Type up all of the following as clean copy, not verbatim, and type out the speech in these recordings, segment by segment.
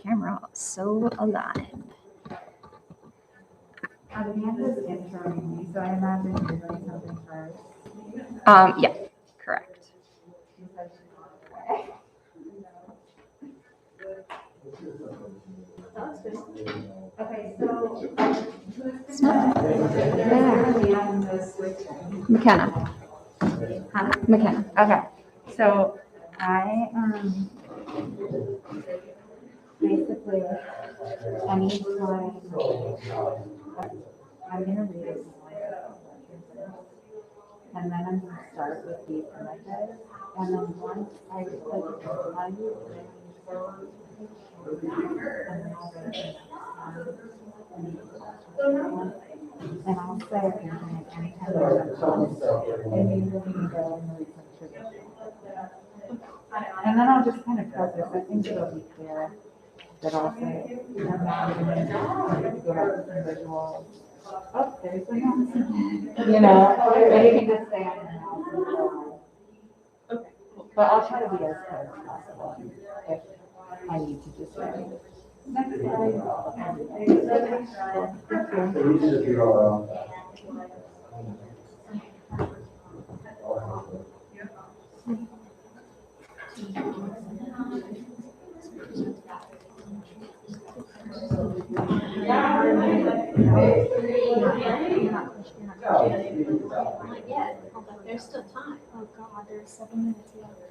camera so aligned. Amanda's introing me, so I imagine you're doing something first. Yeah, correct. She said she's on her way. Okay, so It's not switching. McKenna. McKenna. Okay, so I basically anytime I'm gonna read it, and then I'm gonna start with the images, and then once I like tell you, and then I'll read and I'll say if you're doing anytime there's a and you can go and read some tradition. And then I'll just kind of preface, I think it'll be clear that I'll say, go back to some visuals. Oh, there's the mouse. You know, or you can just say on the mouse and go on. Okay. But I'll try to be as clear as possible if I need to just read. Next slide. There's still time. Oh God, there's 7 minutes left.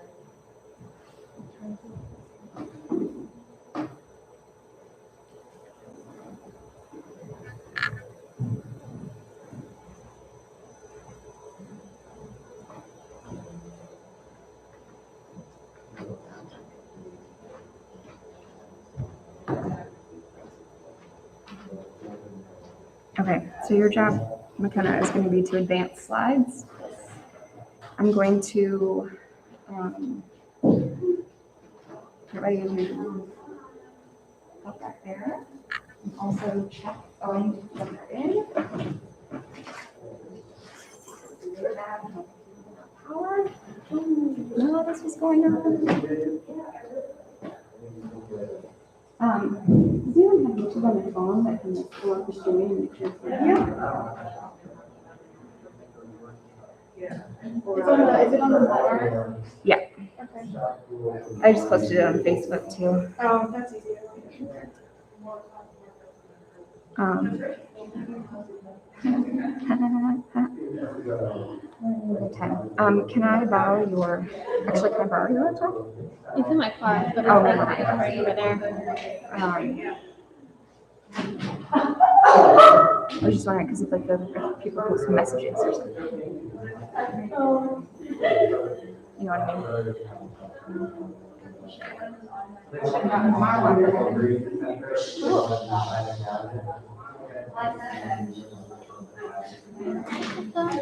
Okay, so your job, McKenna, is going to be to advance slides. I'm going to get ready to move up back there. And also check, oh, I need to plug her in. Power. No, this was going on. Does anyone have YouTube on their phone that can pull up the streaming and make sure it's Is it on the bar? Yeah. Okay. I just posted it on Facebook too. Oh, that's easy. Can I borrow your, actually, can I borrow your laptop? It's in my car, but Oh, it's okay. right over there. I was just wondering, because if if people post messages or something. Oh. You know what I mean?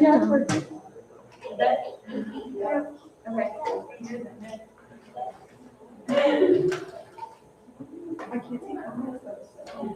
Yeah, it's working. I can't see comments though.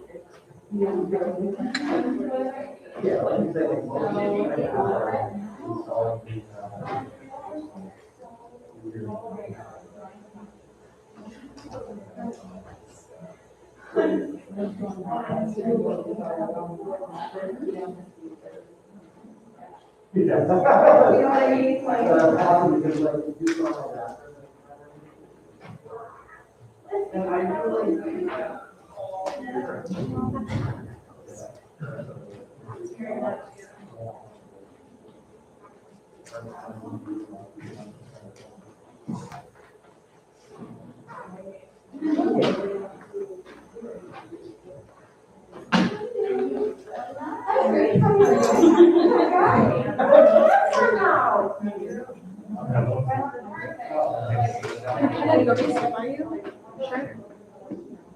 Can I go to sleep? Are you? Sure.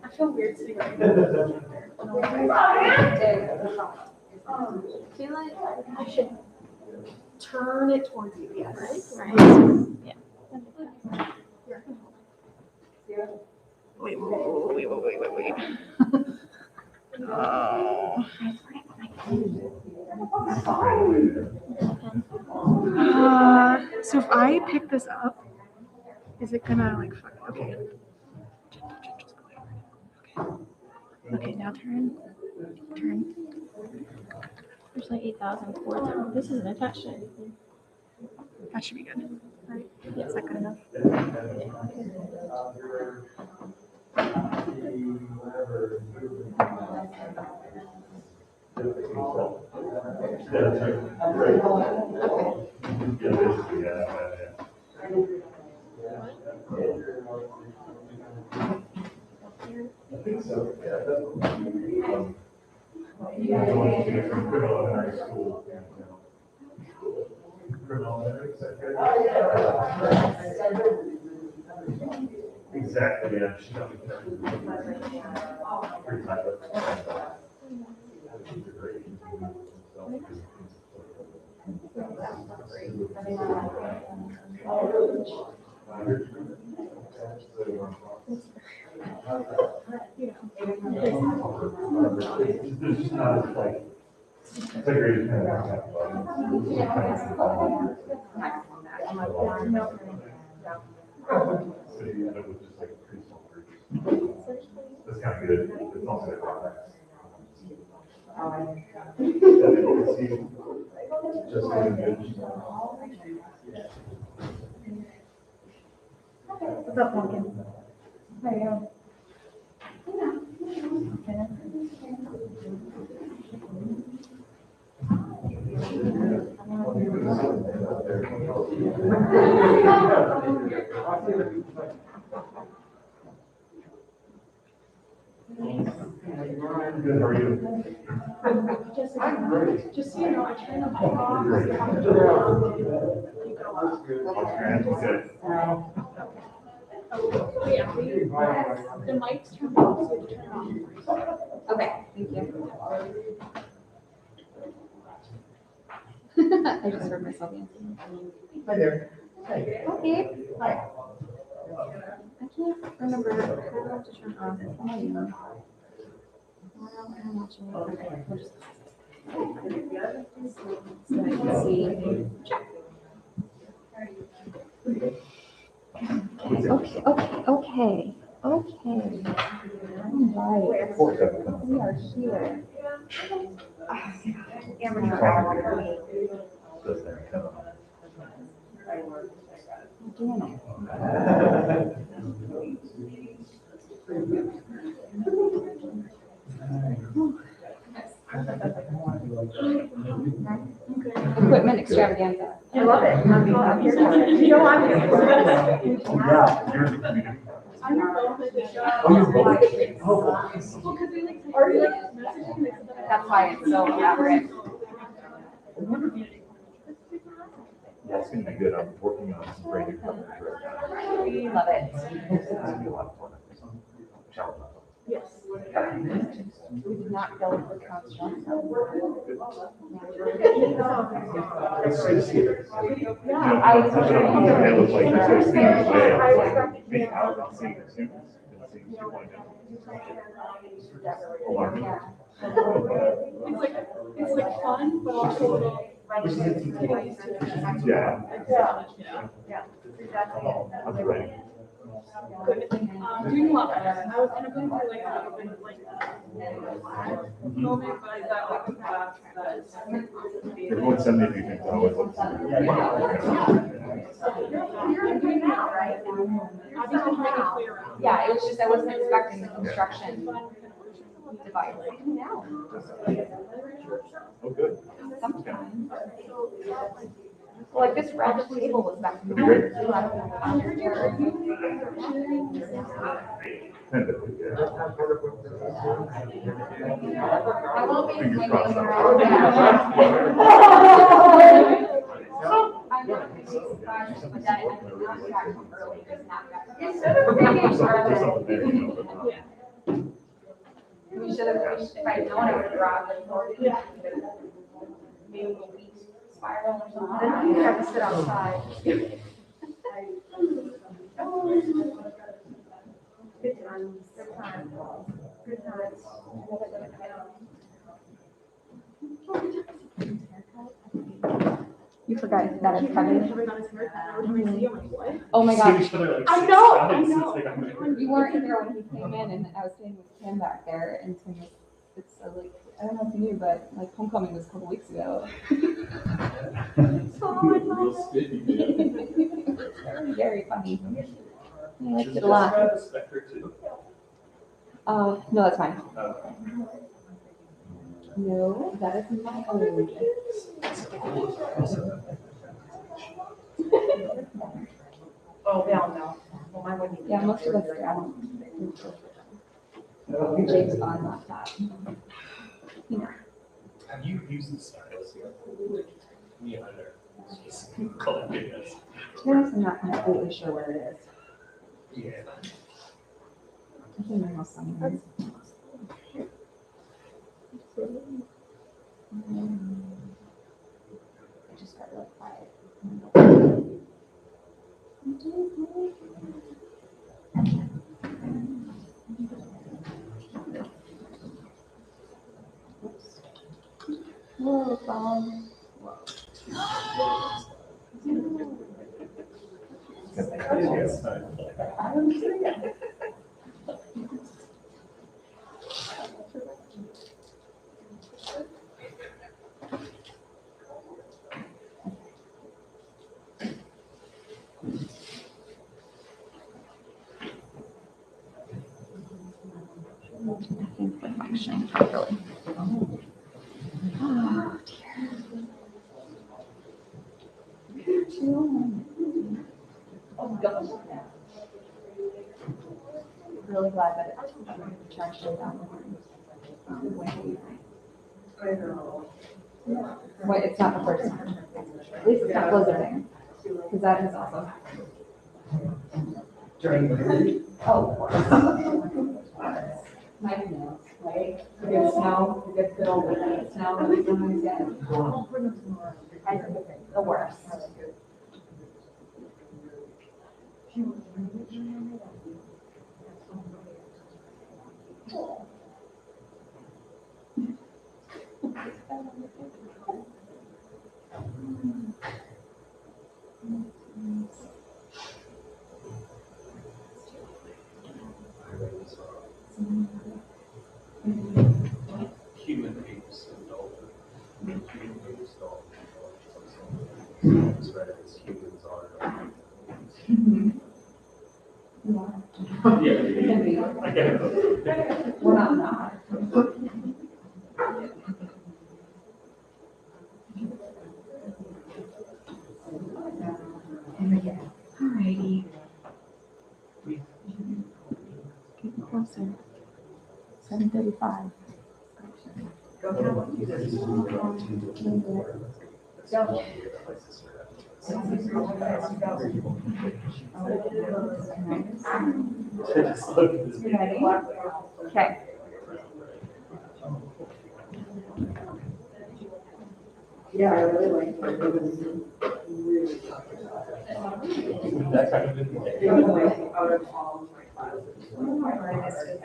I feel weird sitting right here. I feel like I should turn it towards you. Yes. Right. Yeah. Wait. Oh. So if I pick this up, is it gonna like fuck? Okay. Okay, now turn. Turn. There's like 8,004. This isn't attached to it. That should be good. Right? Yeah, is that good enough? Exactly, yeah. There's just not like, it's a great kind so you end up with just like pretty small groups. That's kind of good. It's also good. And then you can see just like What's up, Pumpkin? How are you? Good, how are you? Just so you know, I try not to talk. Good. Yeah, the mic's turned off, so we turn it on. Okay, thank you. I just heard myself answering. Hi there. Okay. Hi. I can't remember how to turn off the volume. Well, I'm watching it. Okay, we'll just. So I can see. Okay. All right. Of course, I can. We are here. We're doing it. Equipment extravaganza. I love it. I'm here for it. You know I'm here for it. Yeah, you're the community. On your phone, they just show. Oh, you're both? Oh, Well, because they like, Are you? messaging, they said that. That's why it's so elaborate. Yeah, it's gonna be good. I'm working on some brand new companies right now. We love it. It's gonna be a lot of fun. Challenge. Yes. We did not go for construction. It's good to see it. Yeah, I was Sometimes it looks like it's just being away, being out and seeing the students and seeing what you want to do. Alarming. It's like fun, but also a little. Getting used to it. Yeah. Exactly. I'm ready. Doing a lot better. I was kind of going through like a little bit of like moment, but I got like a class that is. Everyone send me anything. I always look I'm doing that right now. I've been trying to play around. Yeah, it was just, I wasn't expecting the construction device. Oh, good. Sometimes. Well, like this red table was back. That'd be great. I don't know how to do I won't be Fingers swinging crossed. around. I'm not gonna be surprised, but that I can contact him early, just not that. Instead of There's thinking something early. there, you know, but, We should have, if I'd known I would have brought like more. Yeah. Maybe a wheat spiral or something. Then you have to sit outside. Good times. Good times. Good times. You forgot guy that is Kevin. Every time I see you, I'm like, what? Oh my See gosh. each other like I six know, times I since know. they got married. You weren't here when he came in, and I was staying with Tim back there, and Tim was, it's like, I don't know if you knew, but like homecoming was a couple weeks ago. Real sticky, man. Very, very funny. I liked Does it a lot. Jessica have a specter too? No, that's fine. Okay. No, that is my own. Oh, hell no. Well, mine wouldn't even. Yeah, most of us, I don't. Jake's on laptop. Have you used the stylus yet? Me either. Just collecting this. To be honest, I'm not completely sure where it is. Yeah. I think my house somewhere. I just got really quiet. Whoa, phone. I don't see it. I think we're functioning properly. Oh, dear. Really glad that it charged it down. Wait, it's not the first time. At least it's not blizzarding, because that has also happened. Oh. My goodness, right? You get snow, you get good old snow, you sometimes get. The worst. Human apes and dolphins. Human apes, dolphins. It's right as humans are. Yeah. It can be. I get it. We're not. Alrighty. Getting closer. 7:35. Just look at this. You ready? Okay. Yeah, I really like it. That kind of It was like out of all my classes.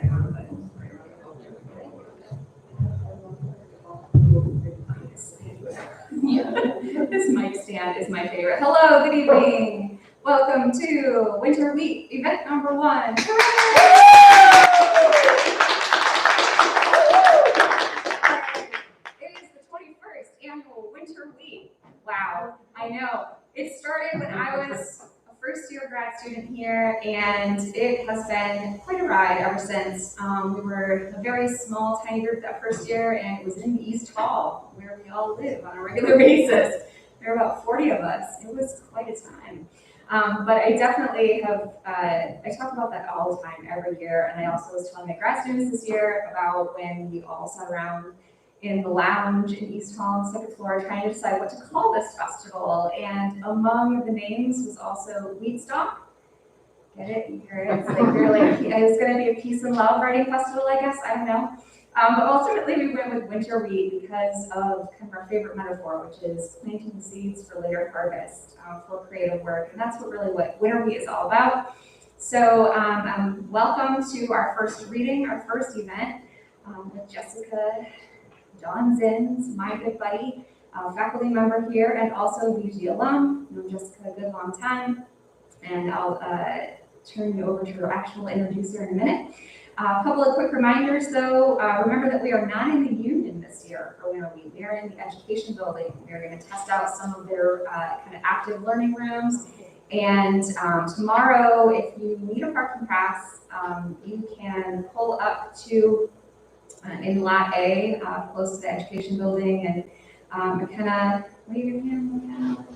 This mic stand is my favorite. Hello, good evening. Welcome to Winter Week, event number 1. It is the 21st annual Winter Week. Wow, I know. It started when I was a first-year grad student here, and it has been quite a ride ever since. We were a very small, tiny group that first year, and it was in East Hall, where we all live on a regular basis. There were about 40 of us. It was quite a time. But I definitely have, I talk about that all the time, every year, and I also was telling my grad students this year about when we all sat around in the lounge in East Hall on the second floor trying to decide what to call this festival, and among the names was also Wheatstock. Get it? You heard it? It's like really, it's going to be a peace and love writing festival, I guess, I don't know. But ultimately we went with winter wheat because of kind of our favorite metaphor, which is planting the seeds for later harvest, for creative work. And that's what winter wheat is all about. So welcome to our first reading, our first event with Jesica Dawn Zinz, my good buddy. faculty member here and also BG alum. Known Jessica a good long time, and I'll turn you over to her actual introducer in a minute. A couple of quick reminders though. Remember that we are not in the union this year for Winter Week. We are in the education building. We are going to test out some of their kind of active learning rooms. And tomorrow, if you need a parking pass, you can pull up to in Lot A, close to the education building, and McKenna, wave your hand, McKenna.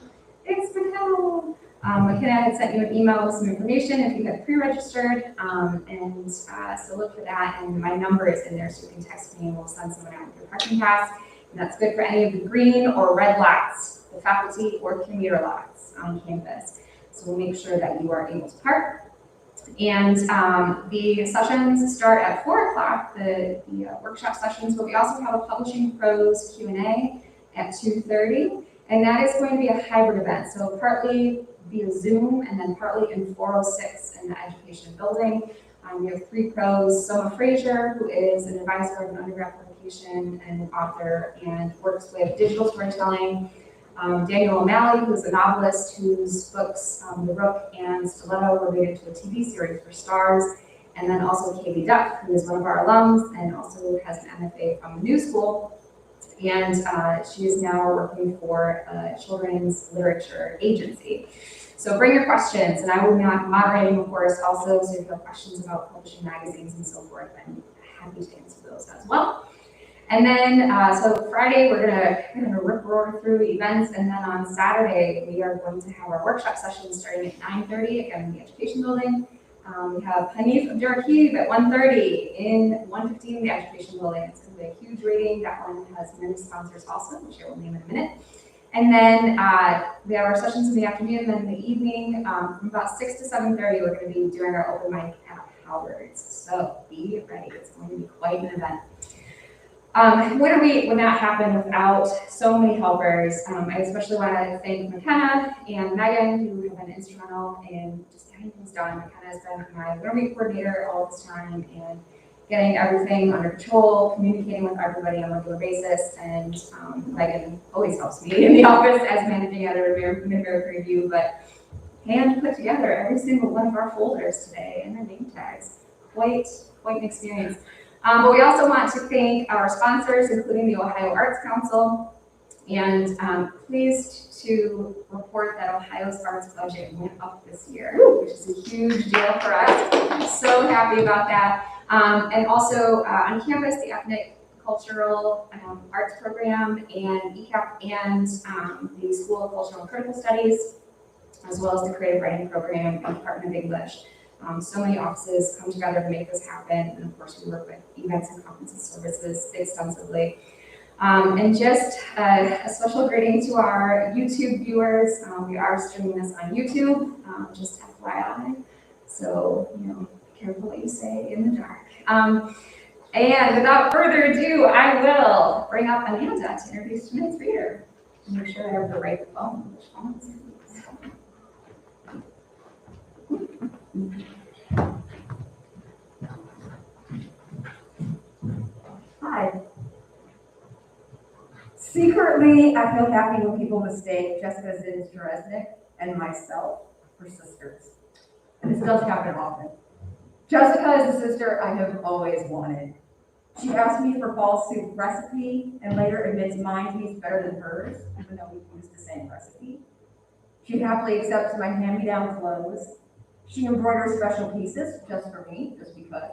It's McKenna. McKenna had sent you an email with some information if you had pre-registered, so look for that, and my number is in there, so you can text me and we'll send someone out with your parking pass, and that's good for any of the green or red lots, the faculty or commuter lots on campus. So we'll make sure that you are able to park. And the sessions start at 4 o'clock, the workshop sessions, but we also have a Publishing Pros Q&A at 2:30, and that is going to be a hybrid event, so partly via Zoom and then partly in 406 in the education building. We have 3 pros, Soma Frazier, who is an advisor of an undergrad publication and an author and works with digital storytelling. Daniel O'Malley, who's a novelist whose books, The Rook and Stiletto, were made into a TV series for Stars. And then also Katie Duck, who is one of our alums and also has an MFA from the New School. And she is now working for a children's literature agency. So bring your questions, and I will be moderating, of course, also, so if you have questions about publishing magazines and so forth, I'm happy to answer those as well. And then, so Friday, we're gonna roar through events, and then on Saturday, we are going to have our workshop session starting at 9:30, again, in the education building. We have Hanif Abdurraqib at 1:30 in 115, the education building. It's gonna be a huge reading. That one has many sponsors also, which I will name in a minute. And then we have our sessions in the afternoon, and then in the evening, from about 6 to 7:30, we're gonna be doing our open mic at Howard's. So be ready, it's going to be quite an event. Would not happen without so many helpers. I especially want to thank McKenna and Megan, who have been instrumental in just getting things done. McKenna has been my learning coordinator all this time and getting everything under control, communicating with everybody on a regular basis, and Megan always helps me in the office as managing editor of Mid-America Review, but hand put together every single one of our folders today and their name tags. Quite an experience. But we also want to thank our sponsors, including the Ohio Arts Council, and pleased to report that Ohio's arts budget went up this year, which is a huge deal for us. So happy about that. And also on campus, the Ethnic Cultural Arts Program and ECAP and the School of Cultural and Critical Studies, as well as the Creative Writing Program and Department of English. So many offices come together to make this happen, and of course we work with events and conferences services extensively. And just a special greeting to our YouTube viewers. We are streaming this on YouTube, just FYI. So, be careful what you say in the dark. And without further ado, I will bring up Amanda to introduce tonight's reader. Make sure I have the right phone. Which phone is it? Hi. Secretly, I feel happy when people mistake Jesica Dawn and myself for sisters. And this does happen often. Jessica is the sister I have always wanted. She asked me for fall soup recipe and later admits mine tastes better than hers, even though we used the same recipe. She happily accepts my hand-me-down clothes. She embroiders special pieces just for me, just because.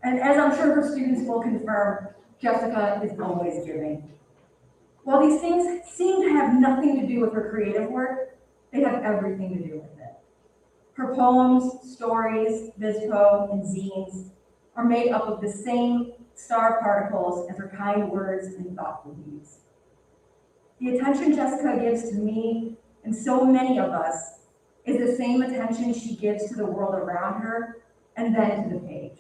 And as I'm sure her students will confirm, Jessica is always giving. While these things seem to have nothing to do with her creative work, they have everything to do with it. Her poems, stories, vispo, and zines are made up of the same star particles as her kind words and thoughtful deeds. The attention Jessica gives to me and so many of us is the same attention she gives to the world around her and then to the page.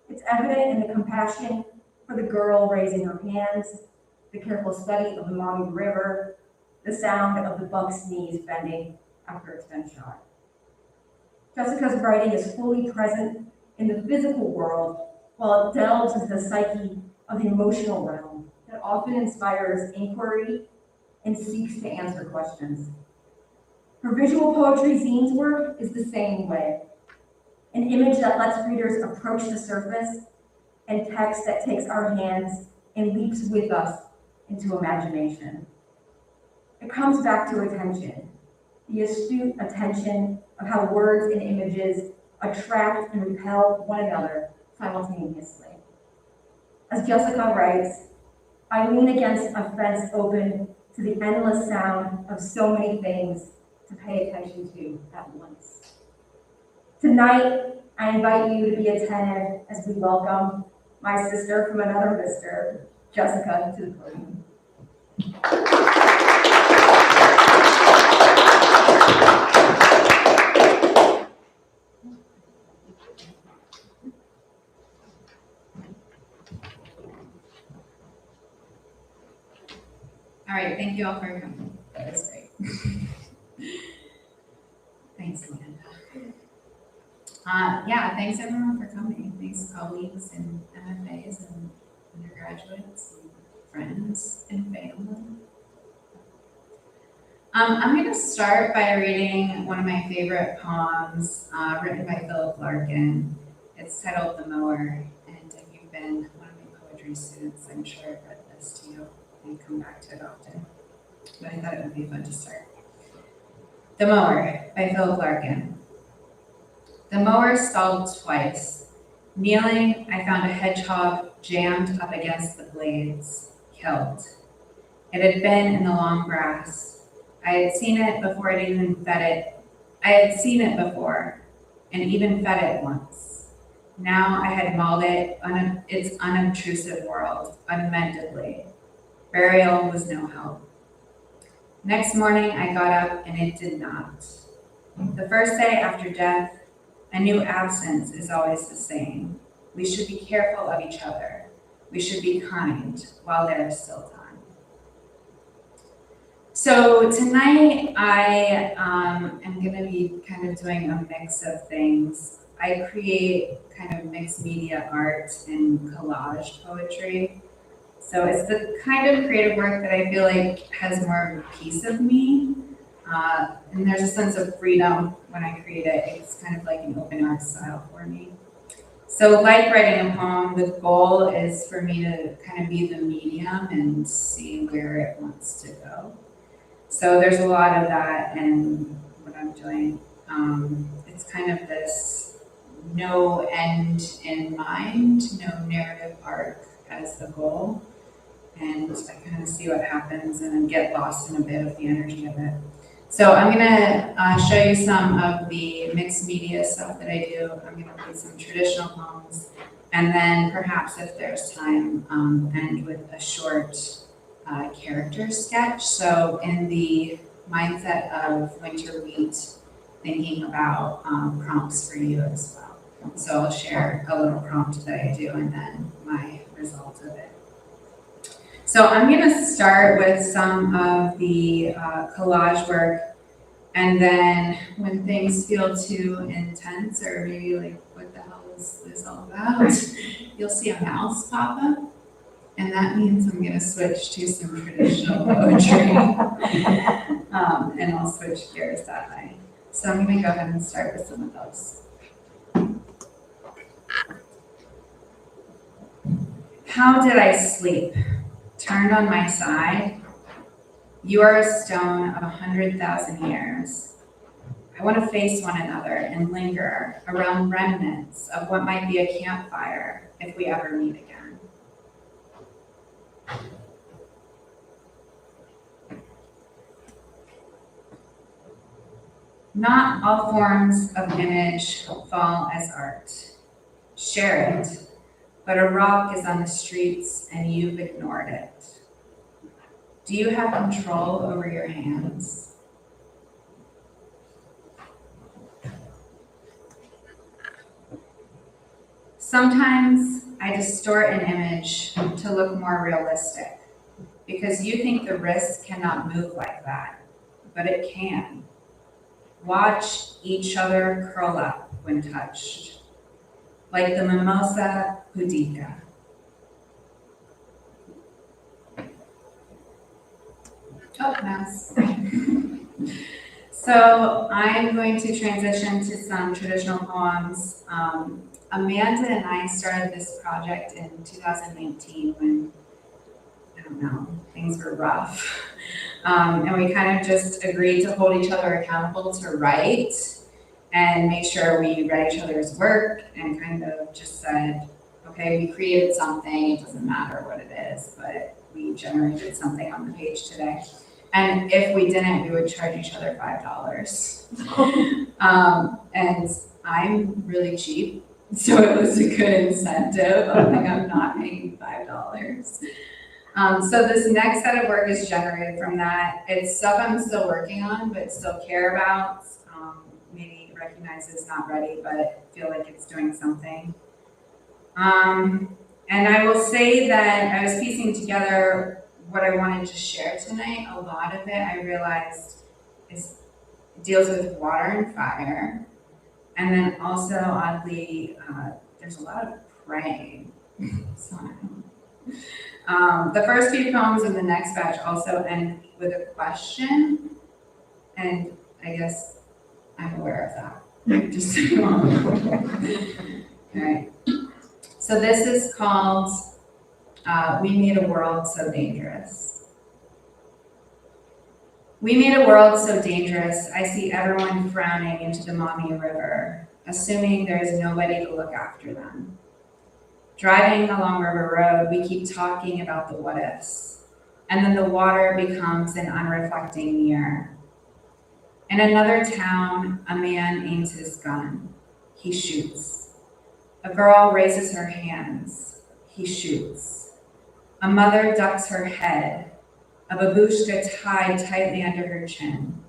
It's evident in the compassion for the girl raising her hands, the careful study of the Maumee River, the sound of the buck's knees bending after it's been shot. Jessica's writing is fully present in the physical world while it delves into the psyche of the emotional realm that often inspires inquiry and seeks to answer questions. Her visual poetry zines work is the same way. An image that lets readers approach the surface, and text that takes our hands and leaps with us into imagination. It comes back to attention, the astute attention of how words and images attract and repel one another simultaneously. As Jessica writes, I lean against a fence open to the endless sound of so many things to pay attention to at once. Tonight, I invite you to be attentive as we welcome my sister from another mister, Jesica, to the podium. All right, thank you all for coming. That was great. Thanks, Amanda. Yeah, thanks everyone for coming. Thanks colleagues and MFAs and undergraduates and friends and family. I'm going to start by reading one of my favorite poems written by Philip Larkin. It's titled The Mower, and if you've been one of my poetry students, I'm sure I've read this to you and come back to it often. But I thought it would be fun to start. The Mower by Philip Larkin. The mower stalled twice. Kneeling, I found a hedgehog jammed up against the blades, killed. It had been in the long grass. I had seen it before it even fed it. I had seen it before and even fed it once. Now I had mauled it its unobtrusive world, unmendedly. Burial was no help. Next morning I got up and it did not. The first day after death, I knew absence is always the same. We should be careful of each other. We should be kind while there is still time. So tonight I am going to be kind of doing a mix of things. I create kind of mixed media art and collage poetry. So it's the kind of creative work that I feel like has more of a piece of me. And there's a sense of freedom when I create it. It's kind of like an open art style for me. So like writing a poem, the goal is for me to kind of be the medium and see where it wants to go. So there's a lot of that in what I'm doing. It's kind of this no end in mind, no narrative arc as the goal. And I kind of see what happens and then get lost in a bit of the energy of it. So I'm gonna show you some of the mixed media stuff that I do. I'm gonna read some traditional poems, and then perhaps if there's time, end with a short character sketch. So in the mindset of winter wheat, thinking about prompts for you as well. So I'll share a little prompt that I do and then my result of it. So I'm going to start with some of the collage work, and then when things feel too intense or maybe like, what the hell is this all about, you'll see a mouse pop up, and that means I'm going to switch to some traditional poetry, and I'll switch gears that way. So I'm going to go ahead and start with some of those. How did I sleep? Turned on my side. You are a stone of 100,000 years. I want to face one another and linger around remnants of what might be a campfire if we ever meet again. Not all forms of image fall as art. Share it, but a rock is on the streets and you've ignored it. Do you have control over your hands? Sometimes I distort an image to look more realistic because you think the wrist cannot move like that, but it can. Watch each other curl up when touched, like the mimosa pudica. Oh, mouse. So I'm going to transition to some traditional poems. Amanda and I started this project in 2019 when, I don't know, things were rough. And we kind of just agreed to hold each other accountable to write and make sure we read each other's work and kind of just said, okay, we created something, it doesn't matter what it is, but we generated something on the page today. And if we didn't, we would charge each other $5. And I'm really cheap, so it was a good incentive. I'm like, I'm not paying $5. So this next set of work is generated from that. It's stuff I'm still working on, but still care about. Maybe recognize it's not ready, but feel like it's doing something. And I will say that I was piecing together what I wanted to share tonight. A lot of it I realized deals with water and fire. And then also, oddly, there's a lot of praying. So, the first few poems in the next batch also end with a question. And I guess I'm aware of that. Just so you know. All right. So this is called We Made a World So Dangerous. We made a world so dangerous, I see everyone frowning into the Maumee River, assuming there is nobody to look after them. Driving along River Road, we keep talking about the what ifs, and then the water becomes an unreflecting mirror. In another town, a man aims his gun. He shoots. A girl raises her hands. He shoots. A mother ducks her head. A babushka tied tightly under her chin.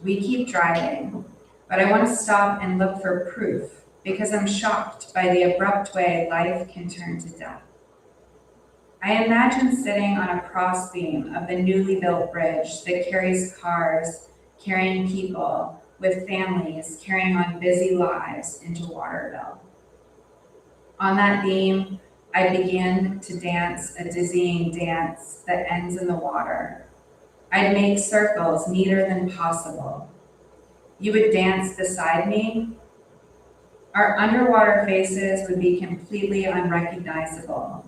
We keep driving, but I want to stop and look for proof because I'm shocked by the abrupt way life can turn to death. I imagine sitting on a crossbeam of the newly built bridge that carries cars, carrying people with families carrying on busy lives into Waterville. On that beam, I begin to dance a dizzying dance that ends in the water. I'd make circles neater than possible. You would dance beside me. Our underwater faces would be completely unrecognizable.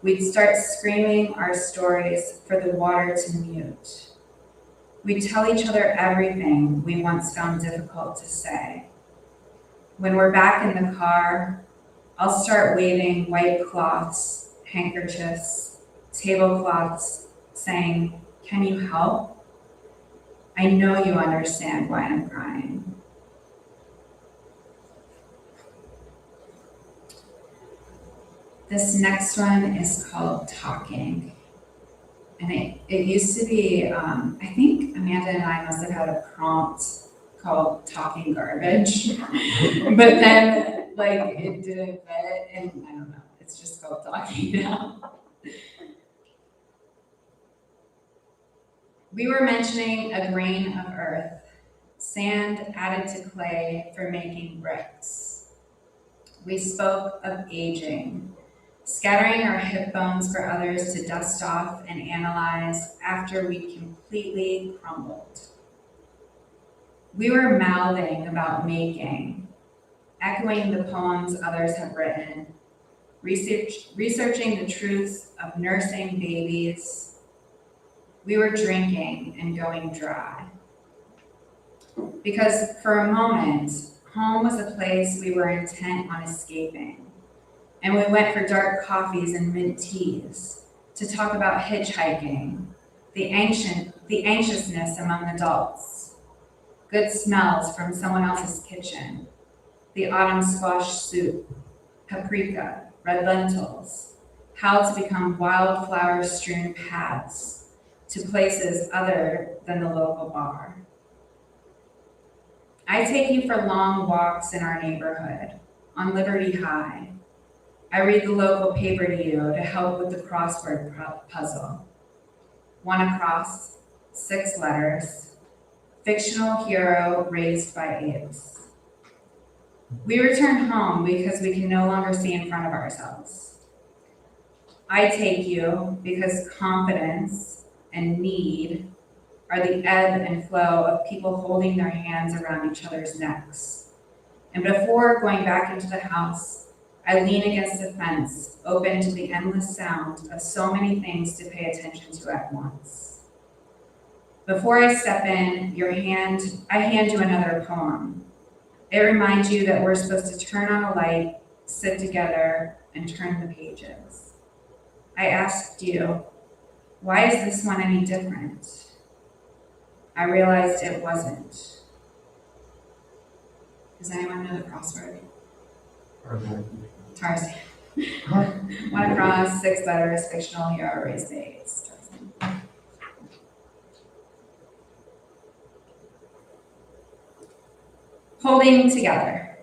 We'd start screaming our stories for the water to mute. We'd tell each other everything we once found difficult to say. When we're back in the car, I'll start waving white cloths, handkerchiefs, tablecloths, saying, "Can you help? I know you understand why I'm crying." This next one is called Talking. And it used to be, I think Amanda and I must have had a prompt called Talking Garbage. But then, like, it didn't fit, and I don't know, it's just called Talking now. We were mentioning a grain of earth, sand added to clay for making bricks. We spoke of aging, scattering our hip bones for others to dust off and analyze after we completely crumbled. We were mouthing about making, echoing the poems others have written, researching the truths of nursing babies. We were drinking and going dry. Because for a moment, home was a place we were intent on escaping. And we went for dark coffees and mint teas to talk about hitchhiking, the anxiousness among adults, good smells from someone else's kitchen, the autumn squash soup, paprika, red lentils, how to become wildflower-strewn paths to places other than the local bar. I take you for long walks in our neighborhood, on Liberty High. I read the local paper to you to help with the crossword puzzle. One across, 6 letters, fictional hero raised by apes. We return home because we can no longer see in front of ourselves. I take you because confidence, and need are the ebb and flow of people holding their hands around each other's necks. And before going back into the house, I lean against the fence, open to the endless sound of so many things to pay attention to at once. Before I step in, I hand you another poem. It reminds you that we're supposed to turn on a light, sit together, and turn the pages. I asked you, why is this one any different? I realized it wasn't. Does anyone know the crossword? Tarzan. One across, 6 letters, fictional hero, race dates. Tarzan. Holding together.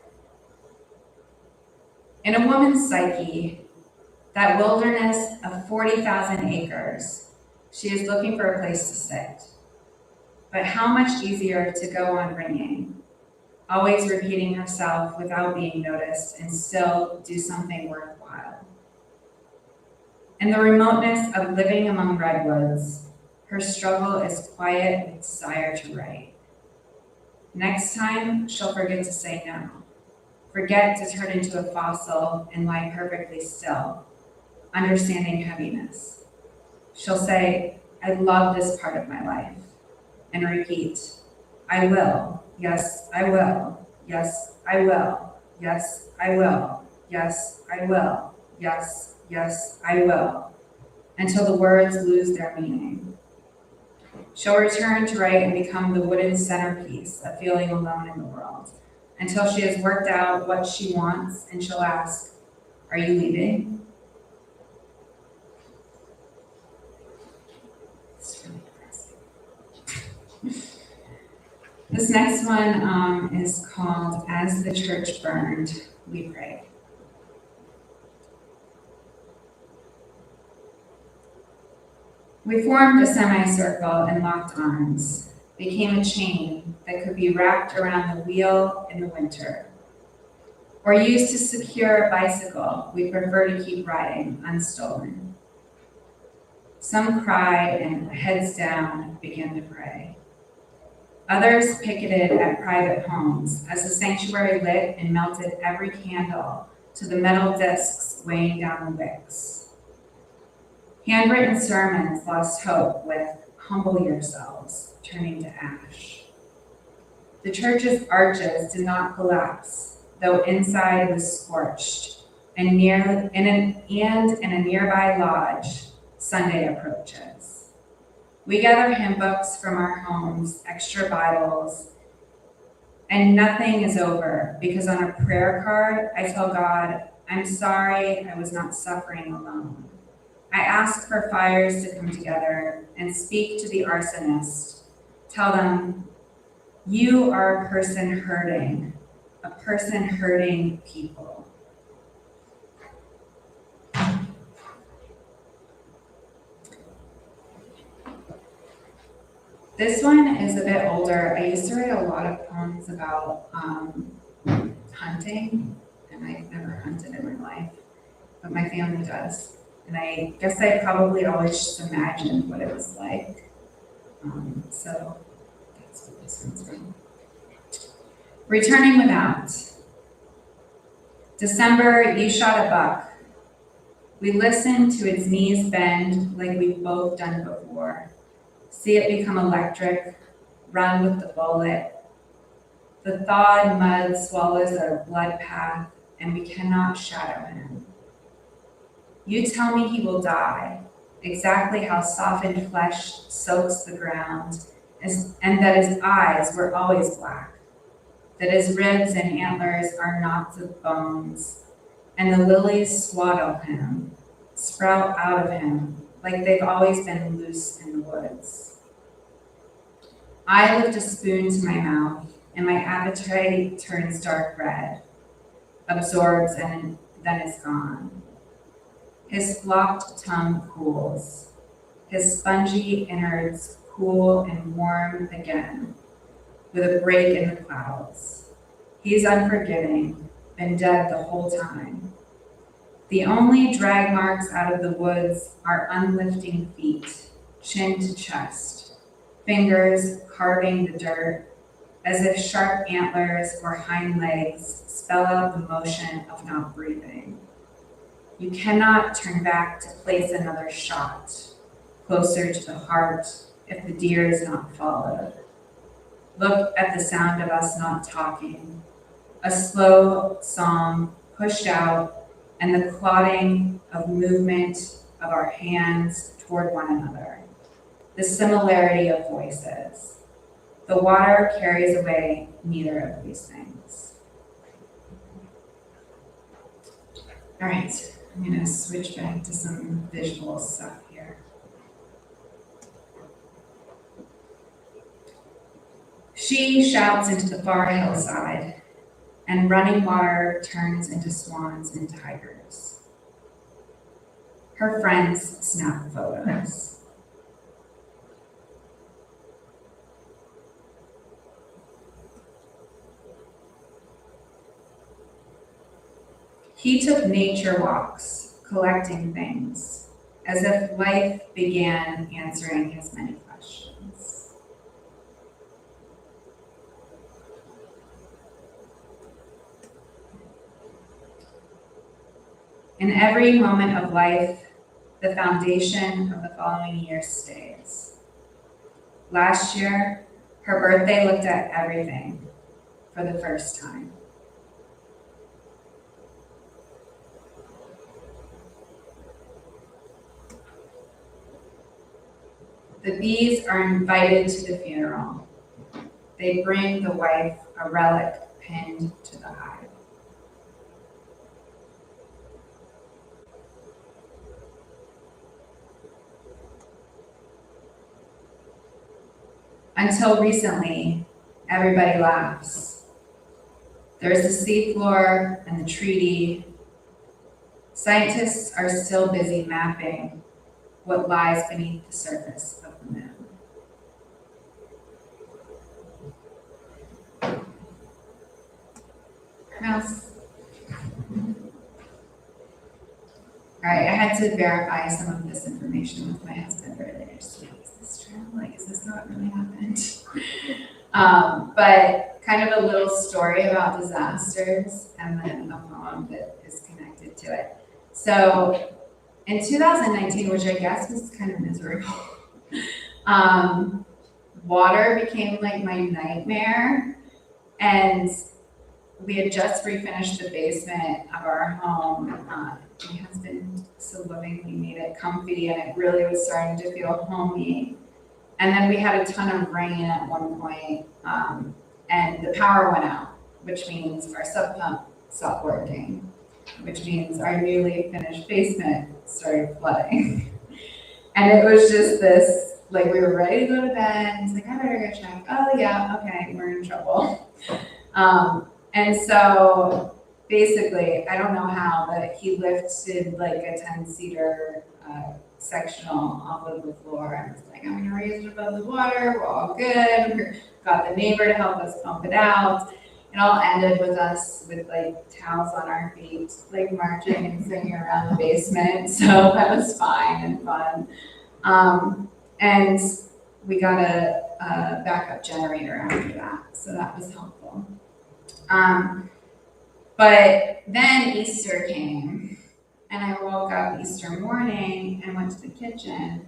In a woman's psyche, that wilderness of 40,000 acres, she is looking for a place to sit. But how much easier to go on ringing, always repeating herself without being noticed and still do something worthwhile. In the remoteness of living among redwoods, her struggle is quiet with desire to write. Next time, she'll forget to say no, forget to turn into a fossil and lie perfectly still, understanding heaviness. She'll say, I love this part of my life, and repeat, I will, yes, I will, yes, I will, yes, I will, yes, I will, yes, yes, I will, until the words lose their meaning. She'll return to write and become the wooden centerpiece of feeling alone in the world, until she has worked out what she wants, and she'll ask, are you leaving? It's really depressing. This next one is called As the Church Burned, We Prayed. We formed a semicircle and locked arms, became a chain that could be wrapped around the wheel in the winter, or used to secure a bicycle we prefer to keep riding unstolen. Some cried and, heads down, began to pray. Others picketed at private homes as the sanctuary lit and melted every candle to the metal discs weighing down the wicks. Handwritten sermons lost hope with humble yourselves, turning to ash. The church's arches did not collapse, though inside was scorched, and in a nearby lodge, Sunday approaches. We gather hymn books from our homes, extra Bibles, and nothing is over because on a prayer card, I tell God, I'm sorry I was not suffering alone. I ask for fires to come together and speak to the arsonist. Tell them, you are a person hurting people. This one is a bit older. I used to write a lot of poems about hunting, and I've never hunted in my life, but my family does. And I guess I probably always just imagined what it was like. So that's what this one's from. Returning without. December, you shot a buck. We listened to its knees bend like we've both done before. See it become electric, run with the bullet. The thawed mud swallows our blood path, and we cannot shadow him. You tell me he will die, exactly how softened flesh soaks the ground, and that his eyes were always black, that his ribs and antlers are knots of bones, and the lilies swaddle him, sprout out of him, like they've always been loose in the woods. I lift a spoon to my mouth, and my appetite turns dark red, absorbs, and then is gone. His flopped tongue cools. His spongy innards cool and warm again, with a break in the clouds. He's unforgiving, been dead the whole time. The only drag marks out of the woods are unlifting feet, chin to chest, fingers carving the dirt, as if sharp antlers or hind legs spell out the motion of not breathing. You cannot turn back to place another shot closer to the heart if the deer is not followed. Look at the sound of us not talking, a slow song pushed out, and the clotting of movement of our hands toward one another, the similarity of voices. The water carries away neither of these things. All right, I'm gonna switch back to some visual stuff here. She shouts into the far hillside, and running water turns into swans and tigers. Her friends snap photos. He took nature walks, collecting things, as if life began answering his many questions. In every moment of life, the foundation of the following year stays. Last year, her birthday looked at everything for the first time. The bees are invited to the funeral. They bring the wife a relic pinned to the hive. Until recently, everybody laughs. There's the seafloor and the treaty. Scientists are still busy mapping what lies beneath the surface of the moon. Mouse. All right, I had to verify some of this information with my husband earlier. So, is this true? Like, is this how it really happened? But kind of a little story about disasters and then a poem that is connected to it. So, in 2019, which I guess was kind of miserable, water became like my nightmare, and we had just refinished the basement of our home. My husband so lovingly made it comfy, and it really was starting to feel homey. And then we had a ton of rain at one point, and the power went out, which means our sub pump stopped working, which means our newly finished basement started flooding. And it was just this, like, we were ready to go to bed. He's like, I better go check. Oh yeah, okay, we're in trouble. And so basically, I don't know how, but he lifted like a 10-seater sectional off of the floor and was like, I'm gonna raise it above the water, we're all good. We got the neighbor to help us pump it out. It all ended with us with like towels on our feet, like marching and singing around the basement. So that was fine and fun. And we got a backup generator after that, so that was helpful. But then Easter came, and I woke up Easter morning and went to the kitchen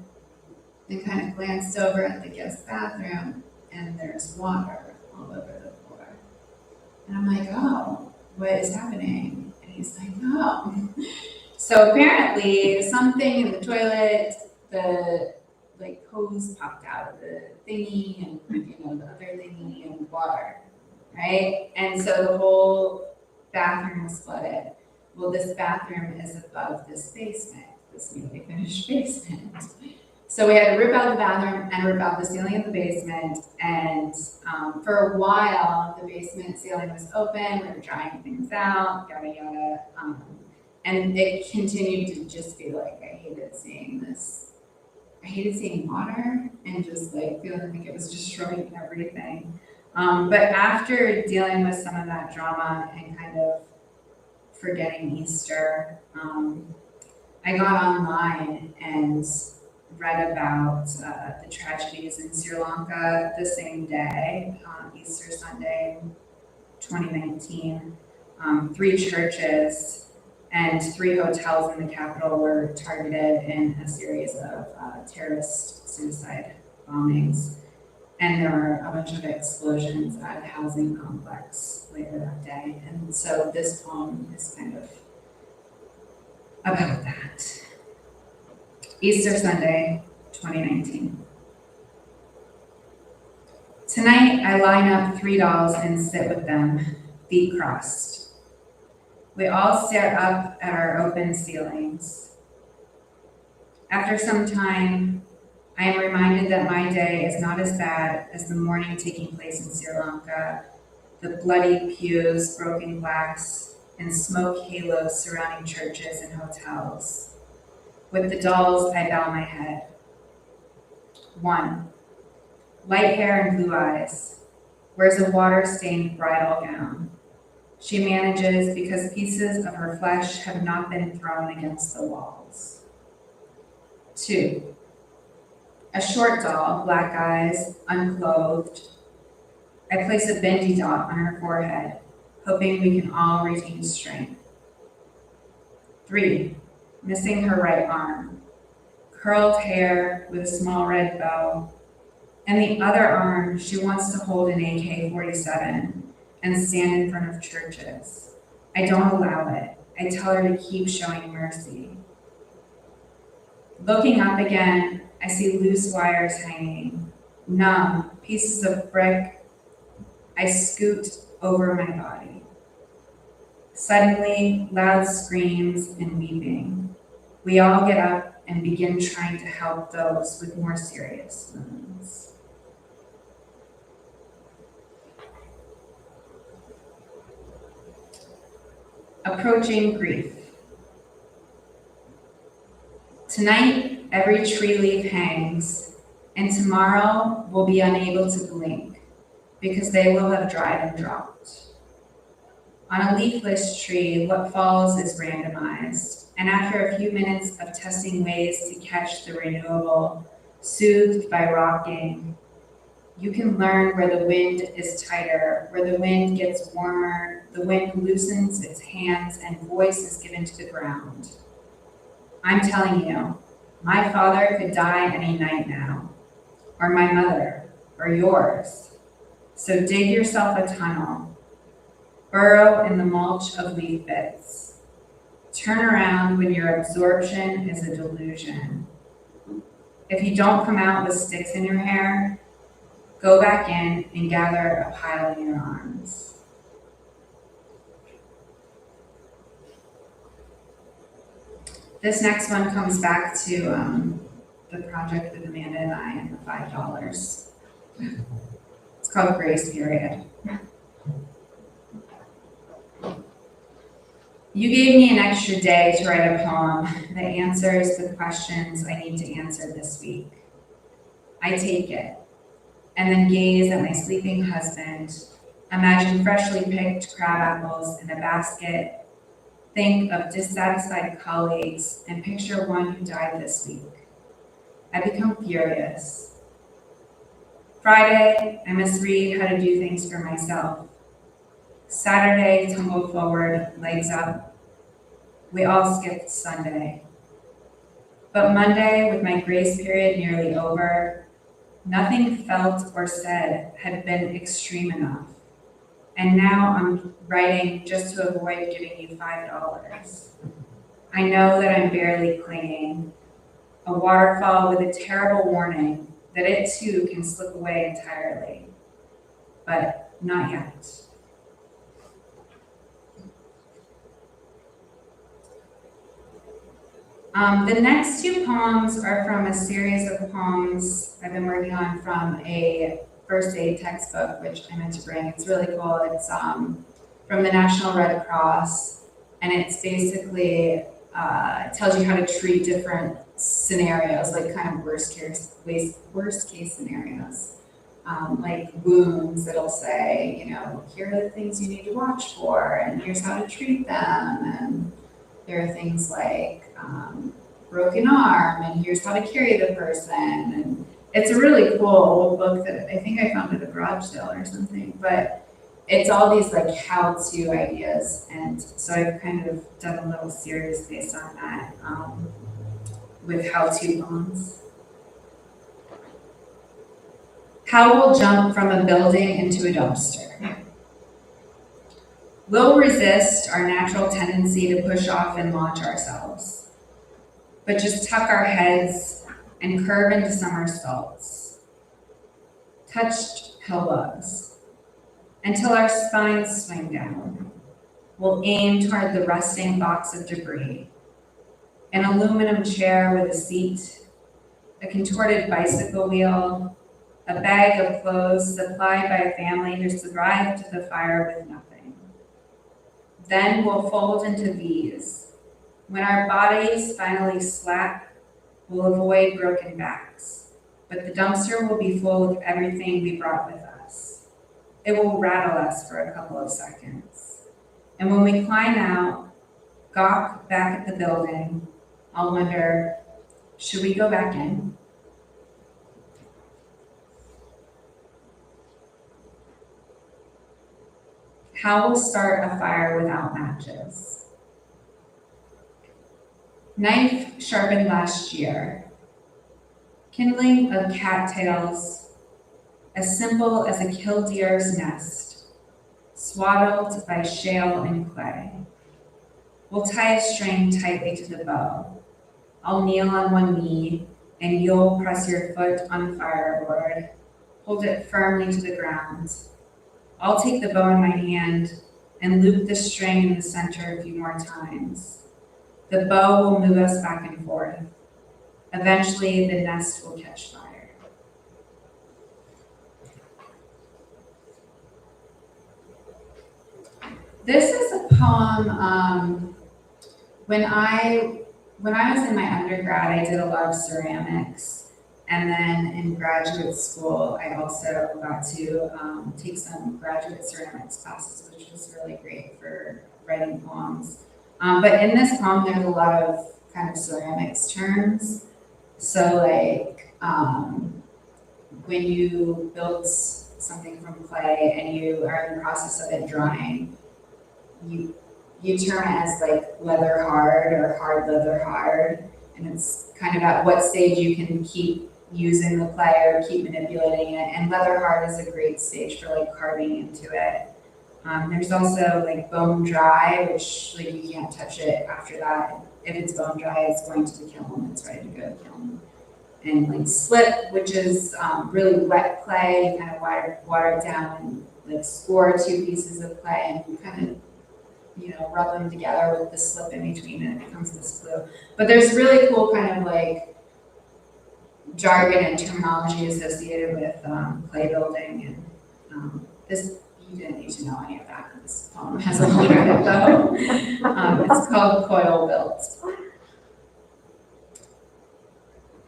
and kind of glanced over at the guest bathroom, and there's water all over the floor. And I'm like, oh, what is happening? And he's like, oh. So apparently something in the toilet, the like hose popped out of the thingy, and the other thingy, and water, right? And so the whole bathroom was flooded. Well, this bathroom is above this basement, this newly finished basement. So we had to rip out the bathroom and rip out the ceiling of the basement. And for a while, the basement ceiling was open. We were trying things out, yada, yada. And it continued to just be like, I hated seeing this. I hated seeing water and just like feeling like it was destroying everything. But after dealing with some of that drama and kind of forgetting Easter, I got online and read about the tragedies in Sri Lanka the same day, Easter Sunday, 2019. 3 churches and 3 hotels in the capital were targeted in a series of terrorist suicide bombings. And there were a bunch of explosions at a housing complex later that day. And so this poem is kind of about that. Easter Sunday, 2019. Tonight, I line up 3 dolls and sit with them, feet crossed. We all stare up at our open ceilings. After some time, I am reminded that my day is not as bad as the mourning taking place in Sri Lanka, the bloody pews, broken glass, and smoke halos surrounding churches and hotels. With the dolls, I bow my head. 1. Light hair and blue eyes, wears a water-stained bridal gown. She manages because pieces of her flesh have not been thrown against the walls. 2. A short doll, black eyes, unclothed. I place a bendy dot on her forehead, hoping we can all retain strength. 3. Missing her right arm, curled hair with a small red bow, and the other arm she wants to hold an AK-47 and stand in front of churches. I don't allow it. I tell her to keep showing mercy. Looking up again, I see loose wires hanging, numb, pieces of brick. I scoot over my body. Suddenly, loud screams and weeping. We all get up and begin trying to help those with more serious wounds. Approaching grief. Tonight, every tree leaf hangs, and tomorrow we'll be unable to blink because they will have dried and dropped. On a leafless tree, what falls is randomized, and after a few minutes of testing ways to catch the renewable, soothed by rocking, you can learn where the wind is tighter, where the wind gets warmer, the wind loosens its hands, and voice is given to the ground. I'm telling you, my father could die any night now, or my mother, or yours. So dig yourself a tunnel, burrow in the mulch of leaf bits. Turn around when your absorption is a delusion. If you don't come out with sticks in your hair, go back in and gather a pile in your arms. This next one comes back to the project with Amanda and I and the $5. It's called Grace Period. You gave me an extra day to write a poem that answers the questions I need to answer this week. I take it, and then gaze at my sleeping husband, imagine freshly picked crab apples in a basket, think of dissatisfied colleagues, and picture one who died this week. I become furious. Friday, I must read how to do things for myself. Saturday, tumble forward, legs up. We all skipped Sunday. But Monday, with my grace period nearly over, nothing felt or said had been extreme enough. And now I'm writing just to avoid giving you $5. I know that I'm barely clinging, a waterfall with a terrible warning that it too can slip away entirely, but not yet. The next 2 poems are from a series of poems I've been working on from a first aid textbook, which I meant to bring. It's really cool. It's from the National Red Cross, and it's basically tells you how to treat different scenarios, like kind of worst case scenarios. Like wounds, it'll say, here are the things you need to watch for, and here's how to treat them. And there are things like broken arm, and here's how to carry the person. And it's a really cool old book that I think I found at a garage sale or something, but it's all these like how-to ideas. And so I've kind of done a little series based on that with how-to poems. How we'll jump from a building into a dumpster. We'll resist our natural tendency to push off and launch ourselves, but just tuck our heads and curve into somersaults, touched pillows, until our spines swing down. We'll aim toward the rusting box of debris, an aluminum chair with a seat, a contorted bicycle wheel, a bag of clothes supplied by a family who survived the fire with nothing. Then we'll fold into V's. When our bodies finally slap, we'll avoid broken backs, but the dumpster will be full of everything we brought with us. It will rattle us for a couple of seconds. And when we climb out, gawk back at the building, I'll wonder, should we go back in? How we'll start a fire without matches. Knife sharpened last year. Kindling of cattails, as simple as a killdeer's nest, swaddled by shale and clay. We'll tie a string tightly to the bow. I'll kneel on one knee, and you'll press your foot on the fireboard. Hold it firmly to the ground. I'll take the bow in my hand and loop the string in the center a few more times. The bow will move us back and forth. Eventually, the nest will catch fire. This is a poem. When I was in my undergrad, I did a lot of ceramics. And then in graduate school, I also got to take some graduate ceramics classes, which was really great for writing poems. But in this poem, there's a lot of kind of ceramics terms. So like when you build something from clay and you are in the process of it drying, you term it as like leather hard or hard leather hard. And it's kind of at what stage you can keep using the clay or keep manipulating it. And leather hard is a great stage for like carving into it. There's also like bone dry, which like you can't touch it after that. If it's bone dry, it's going to the kiln. It's ready to go to the kiln. And like slip, which is really wet clay. You kind of water it down and like score two pieces of clay and you kind of rub them together with the slip in between and it becomes this glue. But there's really cool kind of like jargon and terminology associated with clay building, and this you didn't need to know any of that. This poem has a lot of it though. It's called Coil Built.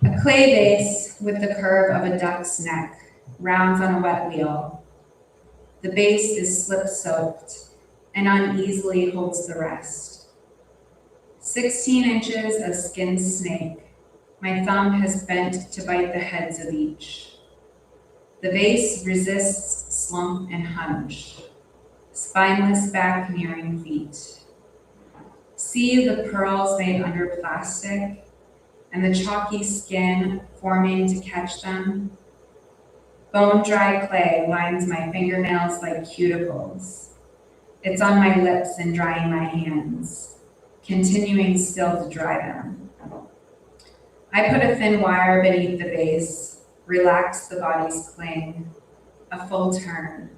A clay base with the curve of a duck's neck rounds on a wet wheel. The base is slip-soaked and uneasily holds the rest. 16 inches of skinned snake. My thumb has bent to bite the heads of each. The base resists slump and hunch, spineless back nearing feet. See the pearls made under plastic and the chalky skin forming to catch them. Bone-dry clay lines my fingernails like cuticles. It's on my lips and drying my hands, continuing still to dry them. I put a thin wire beneath the base, relax the body's cling, a full turn.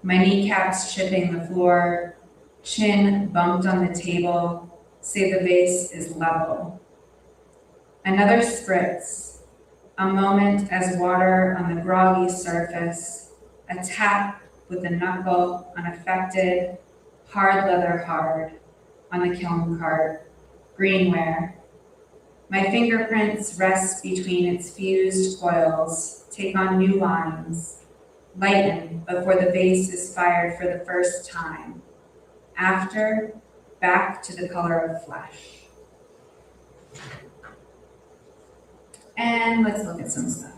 My kneecaps chipping the floor, chin bumped on the table, say the base is level. Another spritz, a moment as water on the groggy surface, a tap with the knuckle unaffected, hard leather hard, on the kiln cart, greenware. My fingerprints rest between its fused coils, take on new lines, lighten before the base is fired for the first time. After, back to the color of flesh. And let's look at some stuff.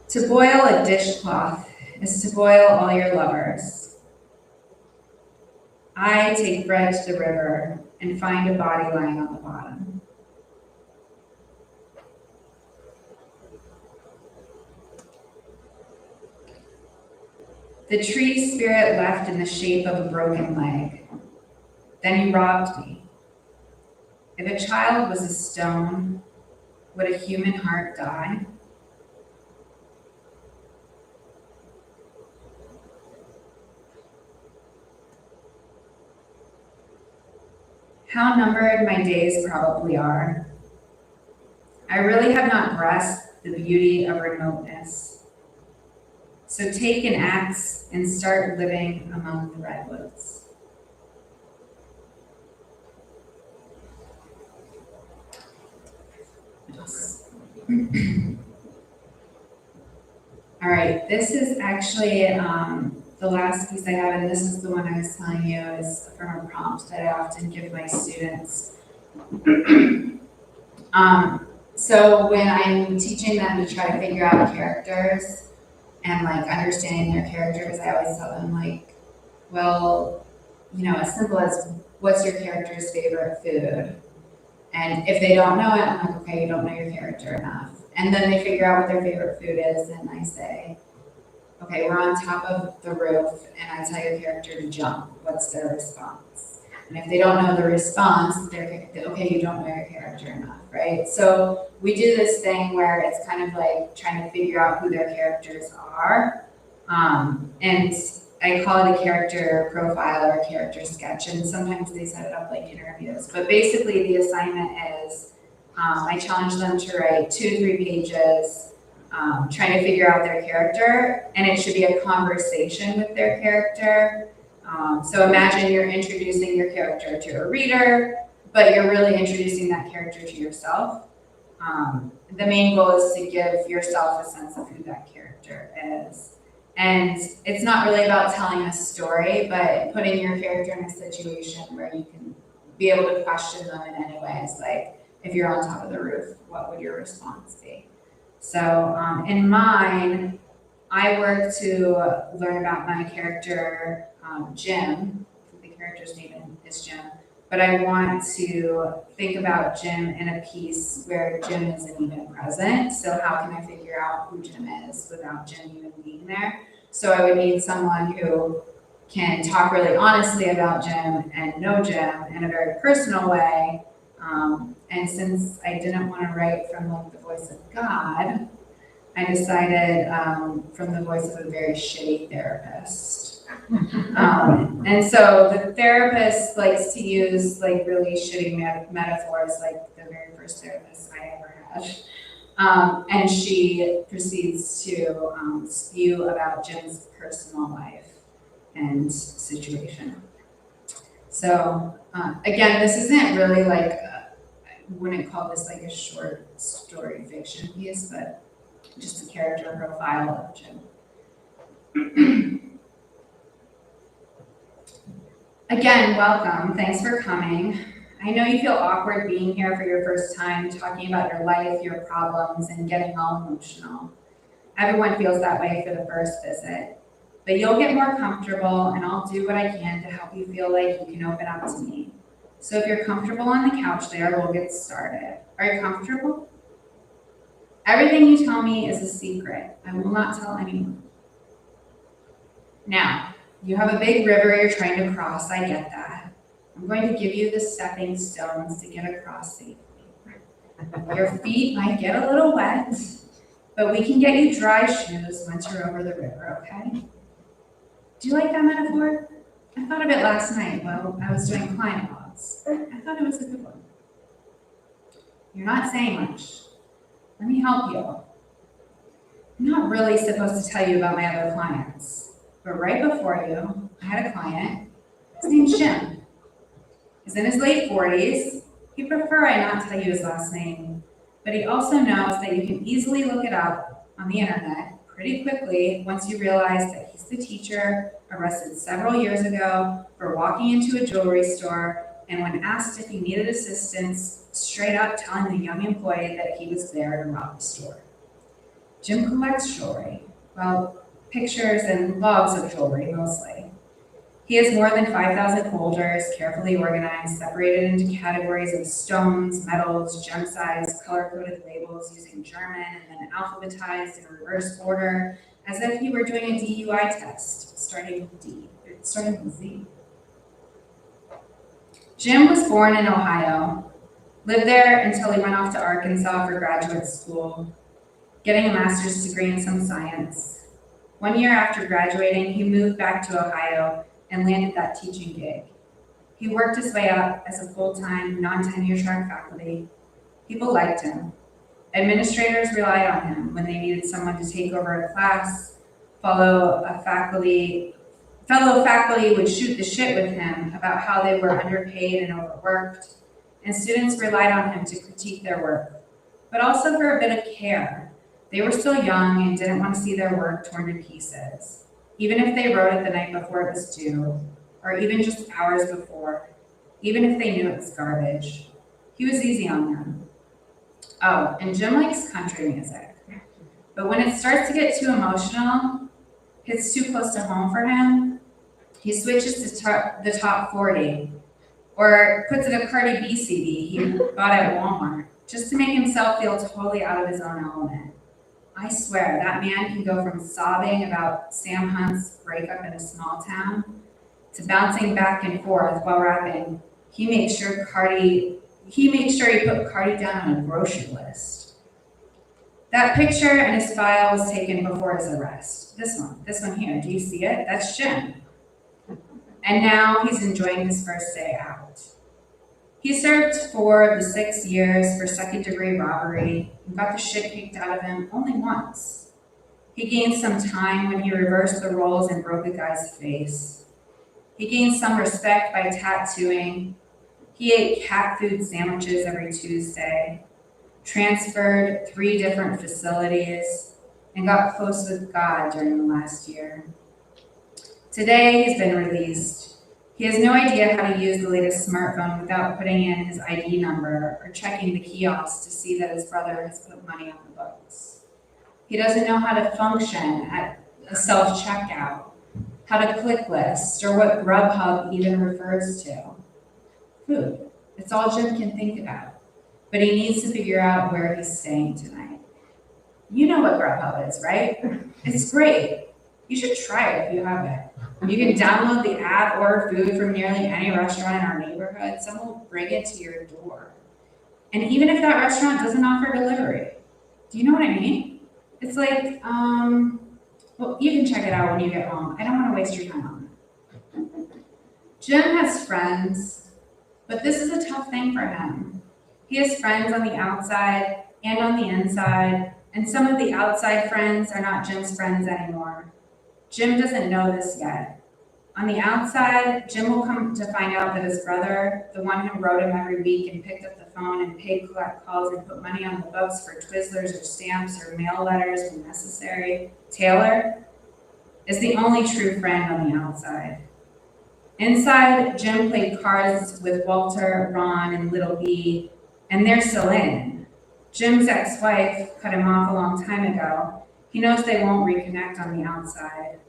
To boil a dishcloth is to boil all your lovers. I take bread to the river and find a body lying on the bottom. The tree spirit left in the shape of a broken leg. Then he robbed me. If a child was a stone, would a human heart die? How numbered my days probably are. I really have not grasped the beauty of remoteness. So take an axe and start living among the redwoods. All right, this is actually the last piece I have, and this is the one I was telling you is from a prompt that I often give my students. So when I'm teaching them to try to figure out characters and like understanding their characters, I always tell them like, well, you know, as simple as what's your character's favorite food? And if they don't know it, I'm like, okay, you don't know your character enough. And then they figure out what their favorite food is, and I say, okay, we're on top of the roof, and I tell your character to jump. What's their response? And if they don't know the response, they're okay, you don't know your character enough, right? So we do this thing where it's kind of like trying to figure out who their characters are. And I call it a character profile or a character sketch, and sometimes they set it up like interviews. But basically the assignment is, I challenge them to write 2 to 3 pages, trying to figure out their character, and it should be a conversation with their character. So imagine you're introducing your character to a reader, but you're really introducing that character to yourself. The main goal is to give yourself a sense of who that character is. And it's not really about telling a story, but putting your character in a situation where you can be able to question them in any ways. Like, if you're on top of the roof, what would your response be? So in mine, I work to learn about my character, Jim. The character's name is Jim. But I want to think about Jim in a piece where Jim isn't even present. So how can I figure out who Jim is without Jim even being there? So I would need someone who can talk really honestly about Jim and know Jim in a very personal way. And since I didn't want to write from like the voice of God, I decided from the voice of a very shitty therapist. And so the therapist likes to use like really shitty metaphors, like the very first therapist I ever had. And she proceeds to spew about Jim's personal life and situation. So again, this isn't really like, I wouldn't call this like a short story fiction piece, but just a character profile of Jim. Again, welcome. Thanks for coming. I know you feel awkward being here for your first time, talking about your life, your problems, and getting all emotional. Everyone feels that way for the first visit. But you'll get more comfortable, and I'll do what I can to help you feel like you can open up to me. So if you're comfortable on the couch there, we'll get started. Are you comfortable? Everything you tell me is a secret. I will not tell anyone. Now, you have a big river you're trying to cross. I get that. I'm going to give you the stepping stones to get across safely. Your feet might get a little wet, but we can get you dry shoes once you're over the river, okay? Do you like that metaphor? I thought of it last night while I was doing client logs. I thought it was a good one. You're not saying much. Let me help you. I'm not really supposed to tell you about my other clients. But right before you, I had a client. His name's Jim. He's in his late 40s. He'd prefer I not tell you his last name, but he also knows that you can easily look it up on the internet pretty quickly once you realize that he's the teacher arrested several years ago for walking into a jewelry store and when asked if he needed assistance, straight up telling the young employee that he was there to rob the store. Jim collects jewelry, well, pictures and logs of jewelry mostly. He has more than 5,000 folders, carefully organized, separated into categories of stones, metals, gem size, color-coded labels using German, and then alphabetized in reverse order, as if he were doing a DUI test, starting with Z. Jim was born in Ohio, lived there until he went off to Arkansas for graduate school, getting a master's degree in some science. 1 year after graduating, he moved back to Ohio and landed that teaching gig. He worked his way up as a full-time, non-tenure track faculty. People liked him. Administrators relied on him when they needed someone to take over a class. Fellow faculty would shoot the shit with him about how they were underpaid and overworked, and students relied on him to critique their work, but also for a bit of care. They were still young and didn't want to see their work torn to pieces, even if they wrote it the night before it was due, or even just hours before, even if they knew it was garbage. He was easy on them. Oh, and Jim likes country music, but when it starts to get too emotional, hits too close to home for him, he switches to the top 40, or puts in a Cardi B CD he bought at Walmart, just to make himself feel totally out of his own element. I swear, that man can go from sobbing about Sam Hunt's breakup in a small town to bouncing back and forth while rapping. He makes sure he put Cardi down on a grocery list. That picture in his file was taken before his arrest. This one here, do you see it? That's Jim. And now he's enjoying his first day out. He served 4 of the 6 years for second-degree robbery and got the shit kicked out of him only once. He gained some time when he reversed the roles and broke a guy's face. He gained some respect by tattooing. He ate cat food sandwiches every Tuesday, transferred 3 different facilities, and got close with God during the last year. Today, he's been released. He has no idea how to use the latest smartphone without putting in his ID number or checking the kiosks to see that his brother has put money on the books. He doesn't know how to function at a self-checkout, how to click list, or what Grubhub even refers to. Food. It's all Jim can think about, but he needs to figure out where he's staying tonight. You know what Grubhub is, right? It's great. You should try it if you haven't. You can download the app, order food from nearly any restaurant in our neighborhood. Someone will bring it to your door. And even if that restaurant doesn't offer delivery, do you know what I mean? It's like, well, you can check it out when you get home. I don't want to waste your time on it. Jim has friends, but this is a tough thing for him. He has friends on the outside and on the inside, and some of the outside friends are not Jim's friends anymore. Jim doesn't know this yet. On the outside, Jim will come to find out that his brother, the one who wrote him every week and picked up the phone and paid collect calls and put money on the books for Twizzlers or stamps or mail letters when necessary, Taylor, is the only true friend on the outside. Inside, Jim played cards with Walter, Ron, and Little B, and they're still in. Jim's ex-wife cut him off a long time ago. He knows they won't reconnect on the outside.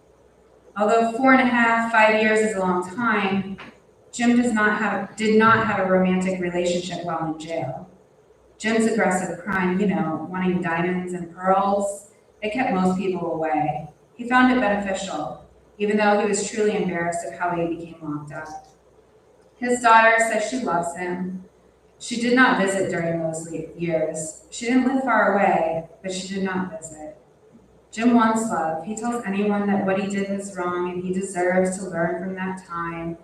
Although 4.5, 5 years is a long time, Jim did not have a romantic relationship while in jail. Jim's aggressive crime, wanting diamonds and pearls, it kept most people away. He found it beneficial, even though he was truly embarrassed of how he became locked up. His daughter says she loves him. She did not visit during those years. She didn't live far away, but she did not visit. Jim wants love. He tells anyone that what he did was wrong and he deserves to learn from that time,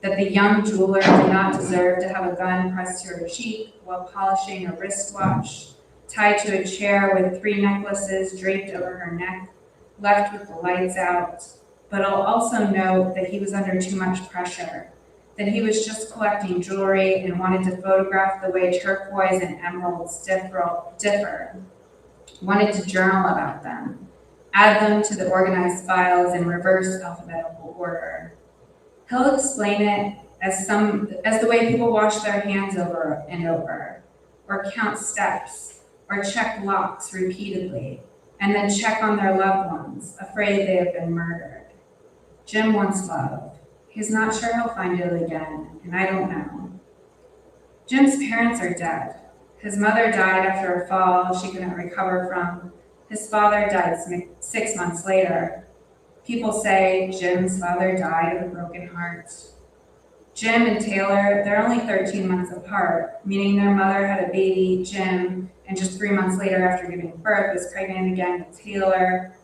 that the young jeweler did not deserve to have a gun pressed to her cheek while polishing a wristwatch, tied to a chair with 3 necklaces draped over her neck, left with the lights out. But I'll also note that he was under too much pressure, that he was just collecting jewelry and wanted to photograph the way turquoise and emeralds differ, wanted to journal about them, add them to the organized files in reverse alphabetical order. He'll explain it as the way people wash their hands over and over, or count steps, or check locks repeatedly, and then check on their loved ones, afraid they have been murdered. Jim wants love. He's not sure he'll find it again, and I don't know. Jim's parents are dead. His mother died after a fall she couldn't recover from. His father died 6 months later. People say Jim's father died of a broken heart. Jim and Taylor, they're only 13 months apart, meaning their mother had a baby, Jim, and just 3 months later after giving birth was pregnant again with Taylor.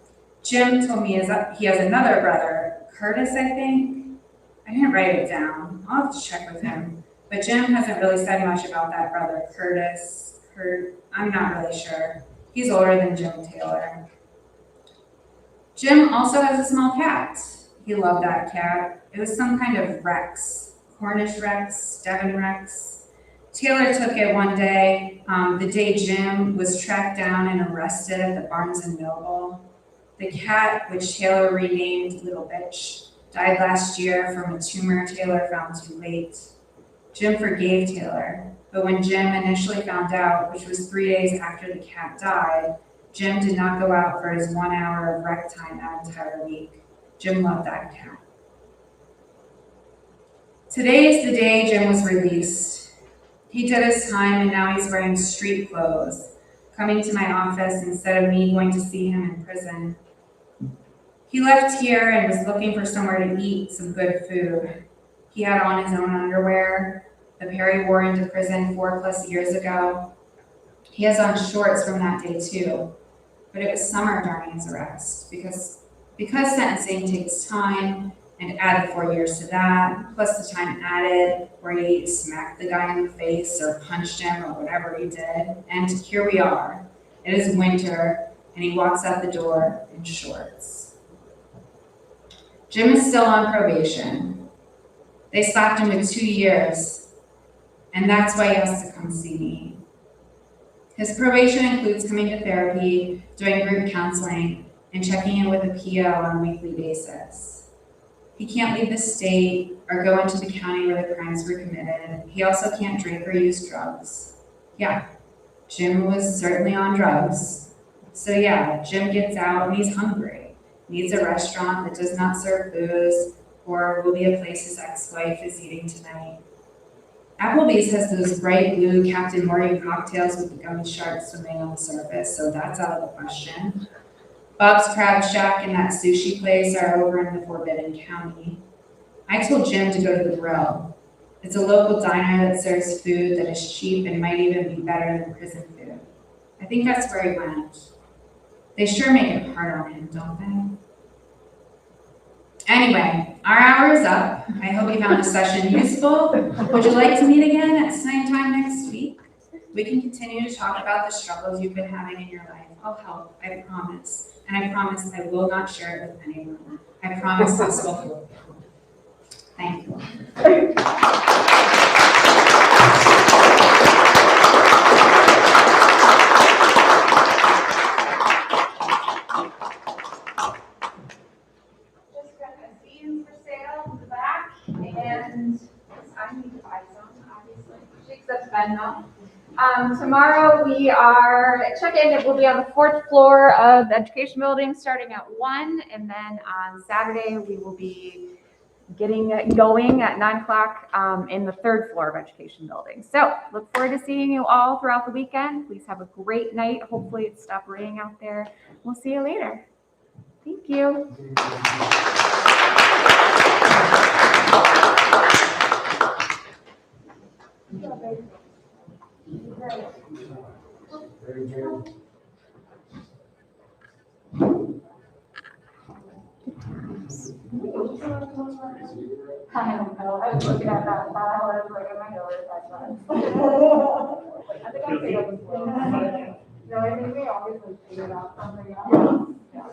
Jim told me he has another brother, Curtis, I think. I didn't write it down. I'll have to check with him. But Jim hasn't really said much about that brother, Curtis. I'm not really sure. He's older than Jim and Taylor. Jim also has a small cat. He loved that cat. It was some kind of Rex, Cornish Rex, Devon Rex. Taylor took it one day, the day Jim was tracked down and arrested at the Barnes & Noble. The cat, which Taylor renamed Little Bitch, died last year from a tumor Taylor found too late. Jim forgave Taylor, but when Jim initially found out, which was 3 days after the cat died, Jim did not go out for his 1 hour of rec time that entire week. Jim loved that cat. Today is the day Jim was released. He did his time and now he's wearing street clothes, coming to my office instead of me going to see him in prison. He left here and was looking for somewhere to eat some good food. He had on his own underwear, the pair he wore into prison 4+ years ago. He has on shorts from that day too, but it was summer during his arrest because sentencing takes time, and add 4 years to that, plus the time added where he smacked the guy in the face or punched him or whatever he did. And here we are. It is winter, and he walks out the door in shorts. Jim is still on probation. They slapped him with 2 years, and that's why he has to come see me. His probation includes coming to therapy, doing group counseling, and checking in with a PO on a weekly basis. He can't leave the state or go into the county where the crimes were committed. He also can't drink or use drugs. Yeah, Jim was certainly on drugs. So yeah, Jim gets out and he's hungry. Needs a restaurant that does not serve booze, or will be a place his ex-wife is eating tonight. Applebee's has those bright blue Captain Morgan cocktails with the gummy sharks swimming on the surface, so that's out of the question. Bob's Crab Shack and that sushi place are over in the Forbidden County. I told Jim to go to the Grill. It's a local diner that serves food that is cheap and might even be better than prison food. I think that's where he went. They sure make it hard on him, don't they? Anyway, our hour is up. I hope you found this session useful. Would you like to meet again at the same time next week? We can continue to talk about the struggles you've been having in your life. I'll help, I promise. And I promise I will not share it with anyone. I promise this will help. Thank you. Just got a zines for sale in the back, and I need to buy some, obviously. She accepts Venmo. Tomorrow we are, check-in, it will be on the 4th floor of the education building starting at 1, and then on Saturday we will be getting going at 9 o'clock in the 3rd floor of education building. So look forward to seeing you all throughout the weekend. Please have a great night. Hopefully it stopped raining out there. We'll see you later. Thank you. Very good. I don't know. I was looking at that file. I was like, oh my God, I think I figured it was no, I think we obviously figured out something else. Yeah.